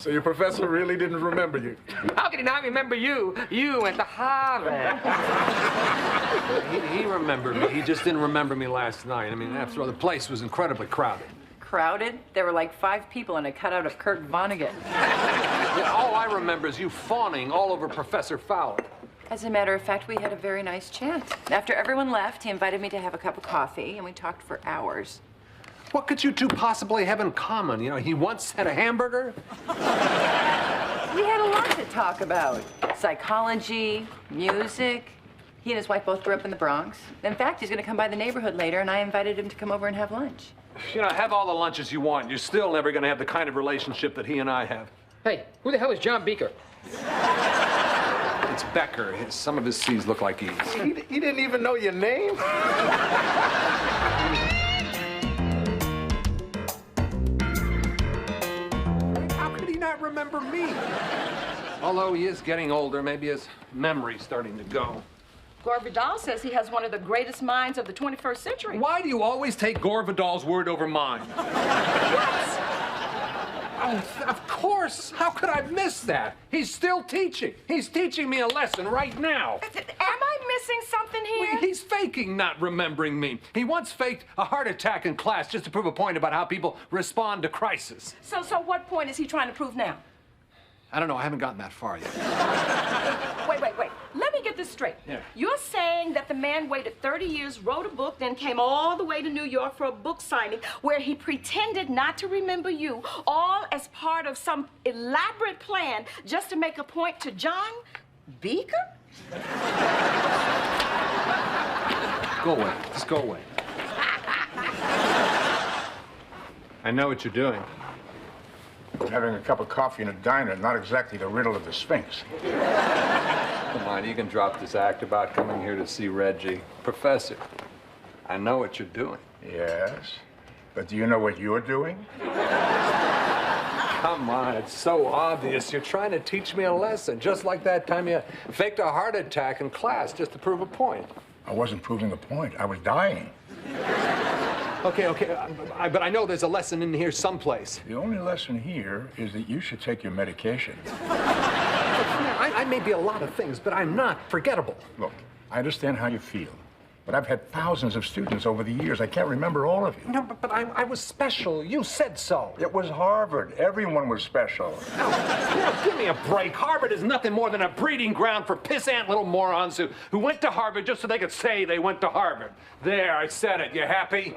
So your professor really didn't remember you? How can he not remember you? You went to Harvard. He remembered me. He just didn't remember me last night. I mean, after all, the place was incredibly crowded. Crowded? There were like 5 people in a cutout of Kurt Vonnegut. Yeah, all I remember is you fawning all over Professor Fowler. As a matter of fact, we had a very nice chat. After everyone left, he invited me to have a cup of coffee, and we talked for hours. What could you two possibly have in common? You know, he once had a hamburger. We had a lot to talk about. Psychology, music. He and his wife both grew up in the Bronx. In fact, he's going to come by the neighborhood later, and I invited him to come over and have lunch. You know, have all the lunches you want. You're still never going to have the kind of relationship that he and I have. Hey, who the hell is John Becker? It's Becker. Some of his C's look like E's. He didn't even know your name? How could he not remember me? Although he is getting older, maybe his memory's starting to go. Gore Vidal says he has one of the greatest minds of the 21st century. Why do you always take Gore Vidal's word over mine? What? Oh, of course. How could I miss that? He's still teaching. He's teaching me a lesson right now. Am I missing something here? He's faking not remembering me. He once faked a heart attack in class just to prove a point about how people respond to crisis. So what point is he trying to prove now? I don't know. I haven't gotten that far yet. Wait. Let me get this straight. Yeah. You're saying that the man waited 30 years, wrote a book, then came all the way to New York for a book signing where he pretended not to remember you, all as part of some elaborate plan just to make a point to John Becker? Go away. Just go away. I know what you're doing. Having a cup of coffee in a diner, not exactly the riddle of the Sphinx. Come on, you can drop this act about coming here to see Reggie. Professor, I know what you're doing. Yes, but do you know what you're doing? Come on, it's so obvious. You're trying to teach me a lesson, just like that time you faked a heart attack in class just to prove a point. I wasn't proving a point. I was dying. Okay, but I know there's a lesson in here someplace. The only lesson here is that you should take your medication. I may be a lot of things, but I'm not forgettable. Look, I understand how you feel, but I've had thousands of students over the years. I can't remember all of you. No, but I was special. You said so. It was Harvard. Everyone was special. Now, give me a break. Harvard is nothing more than a breeding ground for pissant little morons who went to Harvard just so they could say they went to Harvard. There, I said it. You happy?